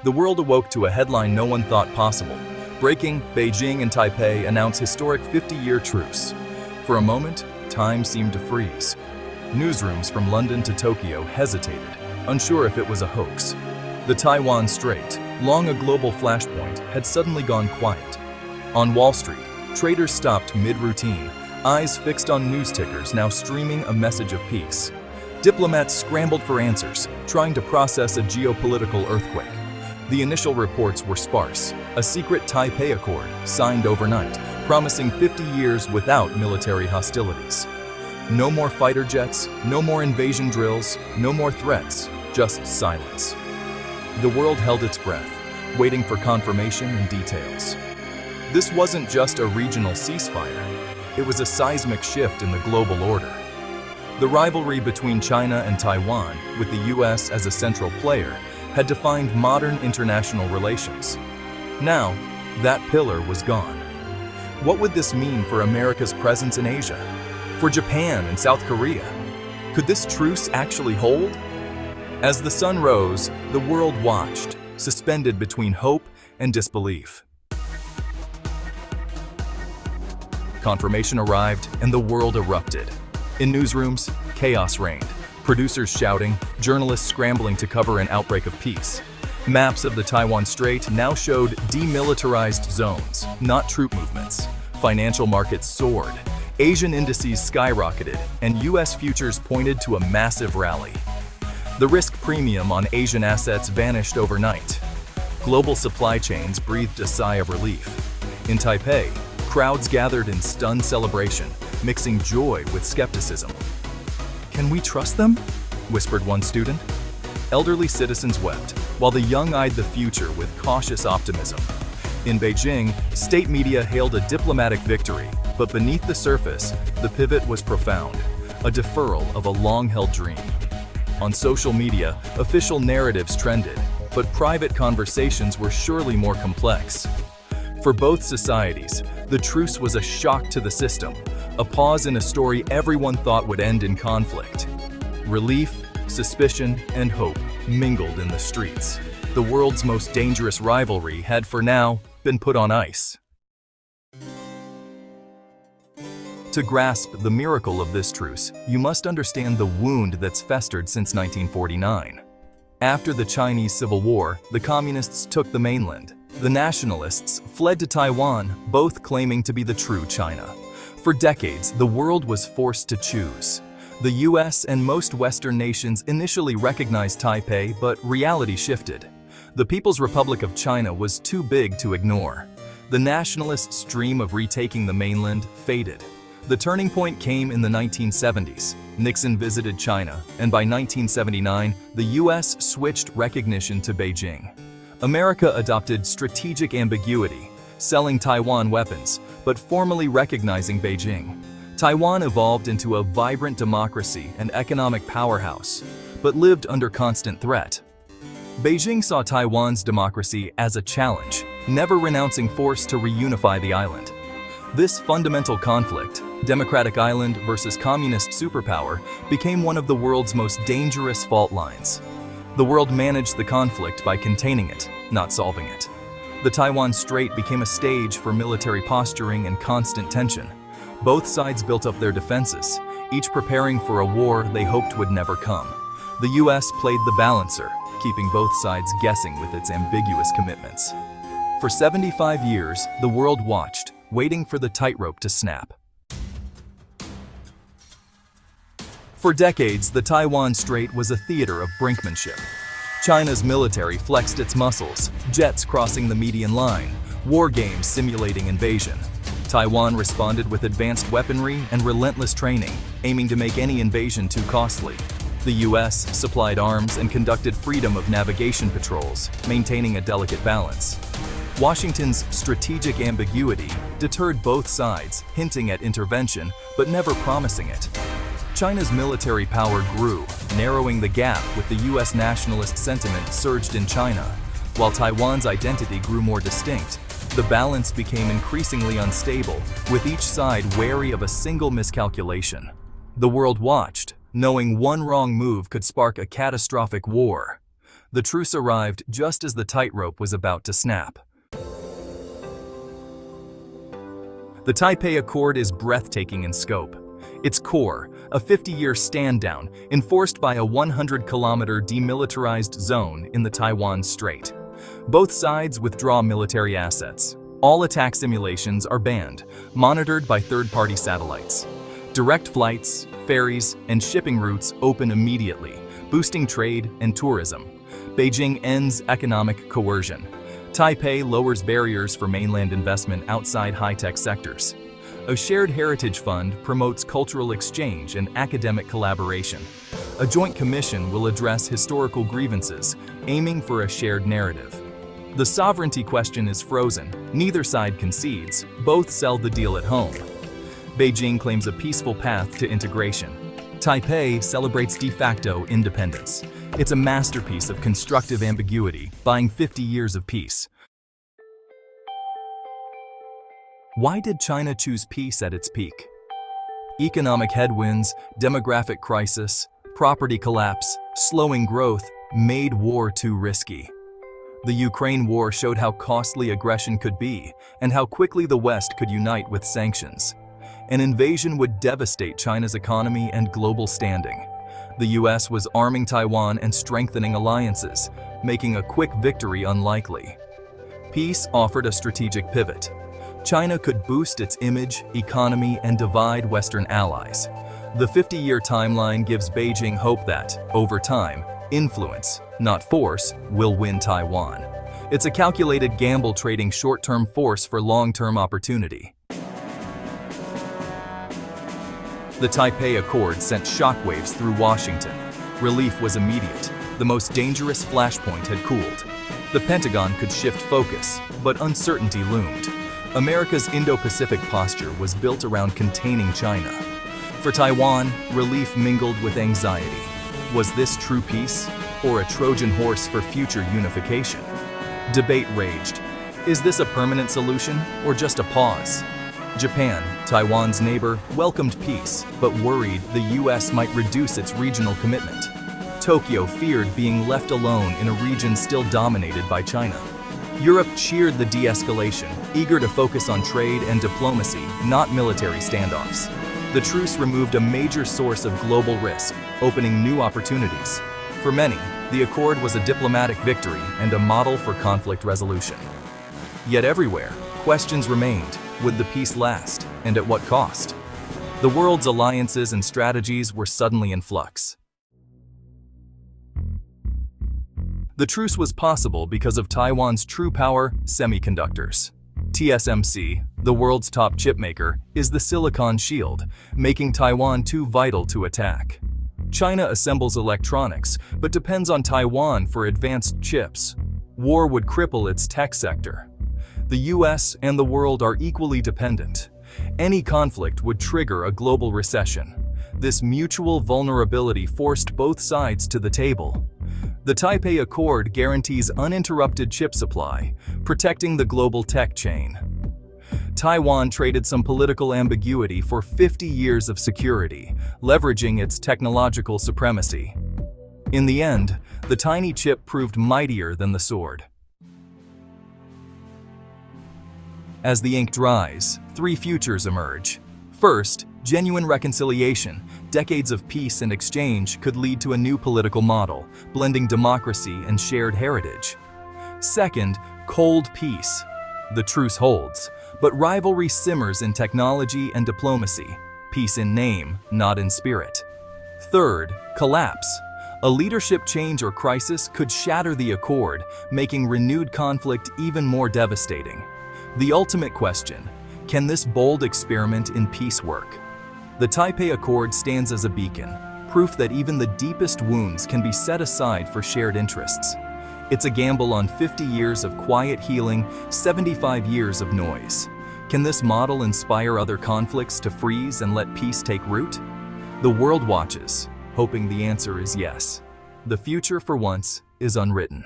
The world awoke to a headline no one thought possible. Breaking, Beijing and Taipei announce historic 50-year truce. For a moment, time seemed to freeze. Newsrooms from London to Tokyo hesitated, unsure if it was a hoax. The Taiwan Strait, long a global flashpoint, had suddenly gone quiet. On Wall Street, traders stopped mid-routine, eyes fixed on news tickers now streaming a message of peace. Diplomats scrambled for answers, trying to process a geopolitical earthquake. The initial reports were sparse, a secret Taipei Accord signed overnight, promising 50 years without military hostilities. No more fighter jets, no more invasion drills, no more threats, just silence. The world held its breath, waiting for confirmation and details. This wasn't just a regional ceasefire, it was a seismic shift in the global order. The rivalry between China and Taiwan, with the US as a central player, had defined modern international relations. Now, that pillar was gone. What would this mean for America's presence in Asia? For Japan and South Korea? Could this truce actually hold? As the sun rose, the world watched, suspended between hope and disbelief. Confirmation arrived and the world erupted. In newsrooms, chaos reigned. Producers shouting, journalists scrambling to cover an outbreak of peace. Maps of the Taiwan Strait now showed demilitarized zones, not troop movements. Financial markets soared. Asian indices skyrocketed, and US futures pointed to a massive rally. The risk premium on Asian assets vanished overnight. Global supply chains breathed a sigh of relief. In Taipei, crowds gathered in stunned celebration, mixing joy with skepticism. "Can we trust them?" whispered one student. Elderly citizens wept, while the young eyed the future with cautious optimism. In Beijing, state media hailed a diplomatic victory, but beneath the surface, the pivot was profound, a deferral of a long-held dream. On social media, official narratives trended, but private conversations were surely more complex. For both societies, the truce was a shock to the system, a pause in a story everyone thought would end in conflict. Relief, suspicion, and hope mingled in the streets. The world's most dangerous rivalry had, for now, been put on ice. To grasp the miracle of this truce, you must understand the wound that's festered since 1949. After the Chinese Civil War, the communists took the mainland. The nationalists fled to Taiwan, both claiming to be the true China. For decades, the world was forced to choose. The US and most Western nations initially recognized Taipei, but reality shifted. The People's Republic of China was too big to ignore. The nationalists' dream of retaking the mainland faded. The turning point came in the 1970s. Nixon visited China, and by 1979, the US switched recognition to Beijing. America adopted strategic ambiguity, selling Taiwan weapons, but formally recognizing Beijing. Taiwan evolved into a vibrant democracy and economic powerhouse, but lived under constant threat. Beijing saw Taiwan's democracy as a challenge, never renouncing force to reunify the island. This fundamental conflict, democratic island versus communist superpower, became one of the world's most dangerous fault lines. The world managed the conflict by containing it, not solving it. The Taiwan Strait became a stage for military posturing and constant tension. Both sides built up their defenses, each preparing for a war they hoped would never come. The US played the balancer, keeping both sides guessing with its ambiguous commitments. For 75 years, the world watched, waiting for the tightrope to snap. For decades, the Taiwan Strait was a theater of brinkmanship. China's military flexed its muscles, jets crossing the median line, war games simulating invasion. Taiwan responded with advanced weaponry and relentless training, aiming to make any invasion too costly. The US supplied arms and conducted freedom of navigation patrols, maintaining a delicate balance. Washington's strategic ambiguity deterred both sides, hinting at intervention, but never promising it. China's military power grew, narrowing the gap with the US nationalist sentiment surged in China. While Taiwan's identity grew more distinct, the balance became increasingly unstable, with each side wary of a single miscalculation. The world watched, knowing one wrong move could spark a catastrophic war. The truce arrived just as the tightrope was about to snap. The Taipei Accord is breathtaking in scope. Its core, a 50-year stand-down, enforced by a 100-kilometer demilitarized zone in the Taiwan Strait. Both sides withdraw military assets. All attack simulations are banned, monitored by third-party satellites. Direct flights, ferries, and shipping routes open immediately, boosting trade and tourism. Beijing ends economic coercion. Taipei lowers barriers for mainland investment outside high-tech sectors. A shared heritage fund promotes cultural exchange and academic collaboration. A joint commission will address historical grievances, aiming for a shared narrative. The sovereignty question is frozen. Neither side concedes. Both sell the deal at home. Beijing claims a peaceful path to integration. Taipei celebrates de facto independence. It's a masterpiece of constructive ambiguity, buying 50 years of peace. Why did China choose peace at its peak? Economic headwinds, demographic crisis, property collapse, slowing growth made war too risky. The Ukraine war showed how costly aggression could be and how quickly the West could unite with sanctions. An invasion would devastate China's economy and global standing. The US was arming Taiwan and strengthening alliances, making a quick victory unlikely. Peace offered a strategic pivot. China could boost its image, economy, and divide Western allies. The 50-year timeline gives Beijing hope that, over time, influence, not force, will win Taiwan. It's a calculated gamble trading short-term force for long-term opportunity. The Taipei Accord sent shockwaves through Washington. Relief was immediate. The most dangerous flashpoint had cooled. The Pentagon could shift focus, but uncertainty loomed. America's Indo-Pacific posture was built around containing China. For Taiwan, relief mingled with anxiety. Was this true peace, or a Trojan horse for future unification? Debate raged. Is this a permanent solution, or just a pause? Japan, Taiwan's neighbor, welcomed peace, but worried the US might reduce its regional commitment. Tokyo feared being left alone in a region still dominated by China. Europe cheered the de-escalation, eager to focus on trade and diplomacy, not military standoffs. The truce removed a major source of global risk, opening new opportunities. For many, the accord was a diplomatic victory and a model for conflict resolution. Yet everywhere, questions remained. Would the peace last, and at what cost? The world's alliances and strategies were suddenly in flux. The truce was possible because of Taiwan's true power, semiconductors. TSMC, the world's top chipmaker, is the silicon shield, making Taiwan too vital to attack. China assembles electronics, but depends on Taiwan for advanced chips. War would cripple its tech sector. The US and the world are equally dependent. Any conflict would trigger a global recession. This mutual vulnerability forced both sides to the table. The Taipei Accord guarantees uninterrupted chip supply, protecting the global tech chain. Taiwan traded some political ambiguity for 50 years of security, leveraging its technological supremacy. In the end, the tiny chip proved mightier than the sword. As the ink dries, three futures emerge. First, genuine reconciliation. Decades of peace and exchange could lead to a new political model, blending democracy and shared heritage. Second, cold peace. The truce holds, but rivalry simmers in technology and diplomacy. Peace in name, not in spirit. Third, collapse. A leadership change or crisis could shatter the accord, making renewed conflict even more devastating. The ultimate question: can this bold experiment in peace work? The Taipei Accord stands as a beacon, proof that even the deepest wounds can be set aside for shared interests. It's a gamble on 50 years of quiet healing, 75 years of noise. Can this model inspire other conflicts to freeze and let peace take root? The world watches, hoping the answer is yes. The future, for once, is unwritten.